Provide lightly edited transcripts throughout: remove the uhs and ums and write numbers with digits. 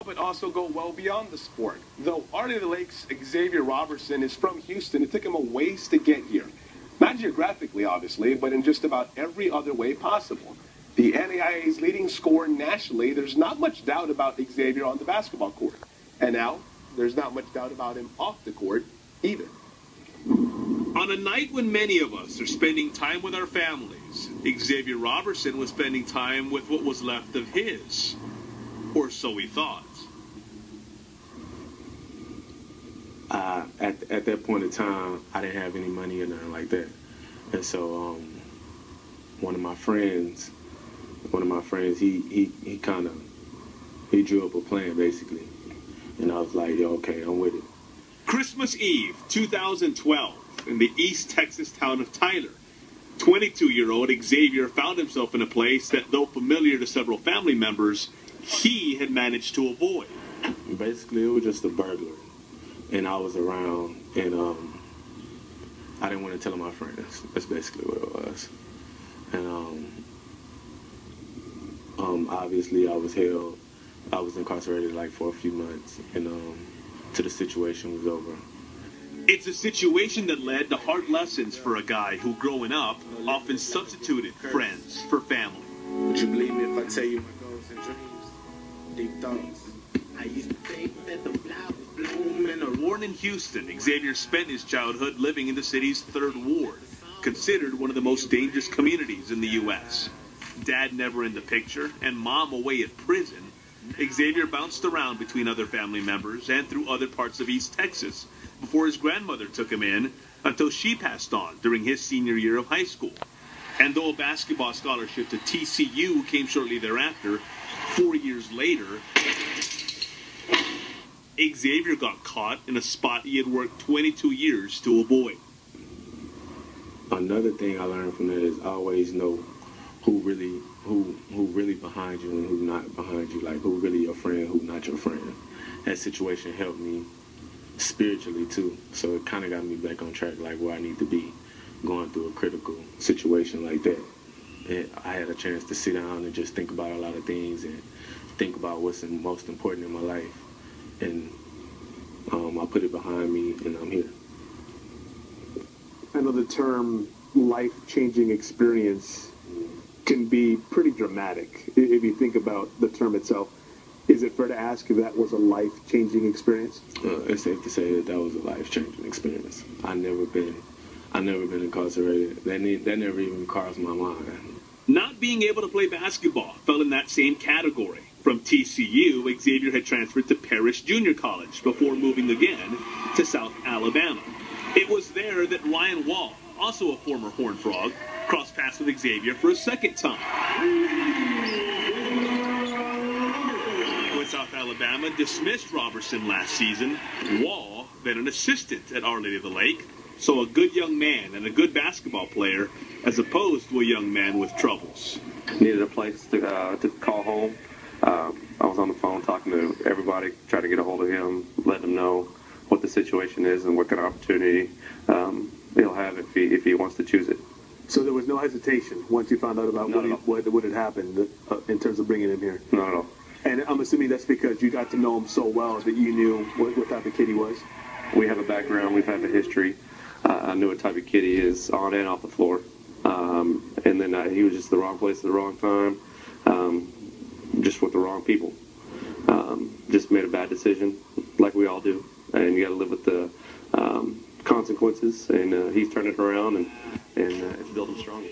But also go well beyond the sport. Though Arley of the Lake's Xavier Roberson is from Houston, it took him a ways to get here. Not geographically, obviously, but in just about every other way possible. The NAIA's leading scorer nationally, there's not much doubt about Xavier on the basketball court. And now, there's not much doubt about him off the court either. On a night when many of us are spending time with our families, Xavier Roberson was spending time with what was left of his. Or so he thought. At that point in time, I didn't have any money or nothing like that. And so one of my friends, he drew up a plan basically. And I was like, yo, okay, I'm with it. Christmas Eve, 2012, in the East Texas town of Tyler, 22-year-old Xavier found himself in a place that, though familiar to several family members, he had managed to avoid. Basically, it was just a burglary. And I was around, and I didn't want to tell my friends. That's basically what it was. And obviously, I was held. I was incarcerated like for a few months, and till the situation was over. It's a situation that led to hard lessons for a guy who, growing up, often substituted friends for family. Would you believe me if I tell you my goals and dreams? Deep thoughts. I used to think that the flowers bloom in a... Born in Houston, Xavier spent his childhood living in the city's 3rd Ward, considered one of the most dangerous communities in the U.S. Dad never in the picture, and Mom away at prison, Xavier bounced around between other family members and through other parts of East Texas before his grandmother took him in until she passed on during his senior year of high school. And though a basketball scholarship to TCU came shortly thereafter, 4 years later, Xavier got caught in a spot he had worked 22 years to avoid. Another thing I learned from that is always know who really behind you and who not behind you, like who really your friend, who not your friend. That situation helped me spiritually too, so it kind of got me back on track, like where I need to be, going through a critical situation like that. And I had a chance to sit down and just think about a lot of things and think about what's most important in my life. And I put it behind me, and I'm here. I know the term life-changing experience can be pretty dramatic if you think about the term itself. Is it fair to ask if that was a life-changing experience? It's safe to say that was a life-changing experience. I never been incarcerated. That never even crossed my mind. Not being able to play basketball fell in that same category. From TCU, Xavier had transferred to Parrish Junior College before moving again to South Alabama. It was there that Ryan Wall, also a former Horned Frog, crossed paths with Xavier for a second time. When South Alabama dismissed Roberson last season, Wall, then an assistant at Our Lady of the Lake, saw a good young man and a good basketball player as opposed to a young man with troubles. Needed a place to call home. I was on the phone talking to everybody, trying to get a hold of him, let him know what the situation is and what kind of opportunity he'll have if he wants to choose it. So there was no hesitation once you found out about what had happened in terms of bringing him here? Not at all. And I'm assuming that's because you got to know him so well that you knew what type of kid he was? We have a background, we've had a history. I knew what type of kid he is on and off the floor. And then he was just the wrong place at the wrong time, just with the wrong people. Just made a bad decision, like we all do. And you got to live with the consequences. And he's turned it around, and it's built him stronger.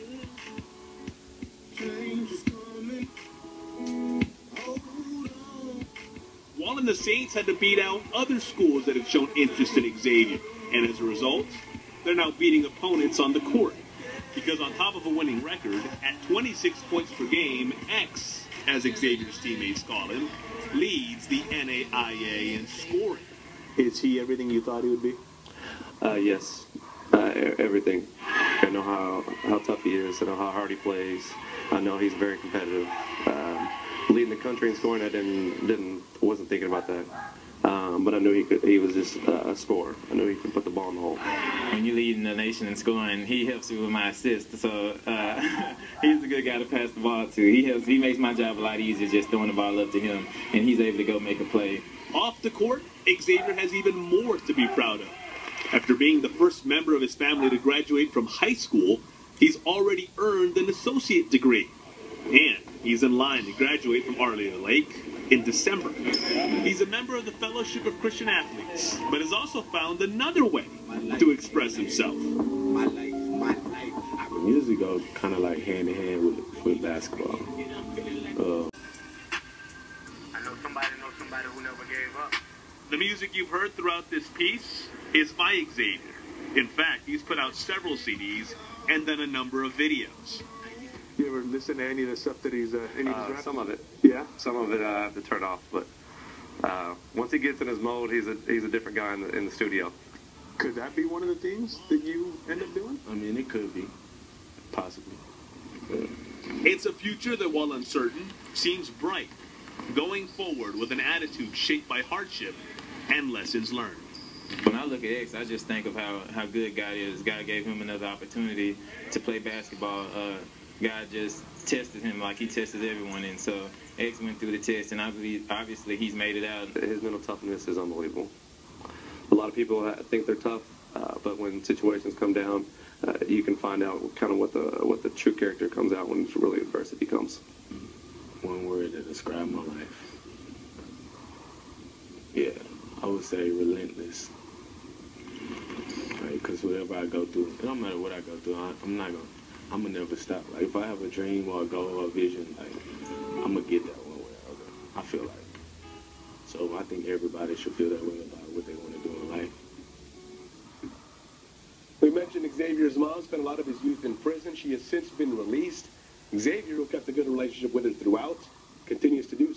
Wall and the Saints had to beat out other schools that had shown interest in Xavier. And as a result, they're now beating opponents on the court. Because on top of a winning record, at 26 points per game, X, as Xavier's teammates call him, leads the NAIA in scoring. Is he everything you thought he would be? Yes, everything. I know how tough he is. I know how hard he plays. I know he's very competitive. Leading the country in scoring, I wasn't thinking about that. But I knew he could. He was just a scorer. I knew he could put the ball in the hole. When you're leading the nation in scoring, he helps you with my assists. So he's a good other guy to pass the ball to. He makes my job a lot easier just throwing the ball up to him, and he's able to go make a play. Off the court, Xavier has even more to be proud of. After being the first member of his family to graduate from high school, he's already earned an associate degree. And he's in line to graduate from Arlington Lake in December. He's a member of the Fellowship of Christian Athletes, but has also found another way to express himself. Music goes kind of like hand in hand with basketball. I know somebody who never gave up. The music you've heard throughout this piece is by Xavier. In fact, he's put out several CDs and then a number of videos. You ever listen to any of the stuff that he's Some of it. Yeah. Some of it I have to turn off, but once he gets in his mode, he's a different guy in the studio. Could that be one of the things that you end up doing? I mean, it could be, possibly. Yeah. It's a future that, while uncertain, seems bright, going forward with an attitude shaped by hardship and lessons learned. When I look at X, I just think of how good God is. God gave him another opportunity to play basketball. God just tested him like he tested everyone, and so X went through the test, and I believe, obviously, he's made it out. His mental toughness is unbelievable. A lot of people think they're tough, but when situations come down, you can find out kind of what the true character comes out when really adversity comes. One word to describe my life. Yeah, I would say relentless. Because whatever I go through, it don't matter what I go through, I'm gonna never stop. Like, if I have a dream or a goal or a vision, like, I'm gonna get that one way or other. I feel like. So I think everybody should feel that way about what they want to do in life. We mentioned Xavier's mom spent a lot of his youth in prison. She has since been released. Xavier, who kept a good relationship with her throughout, continues to do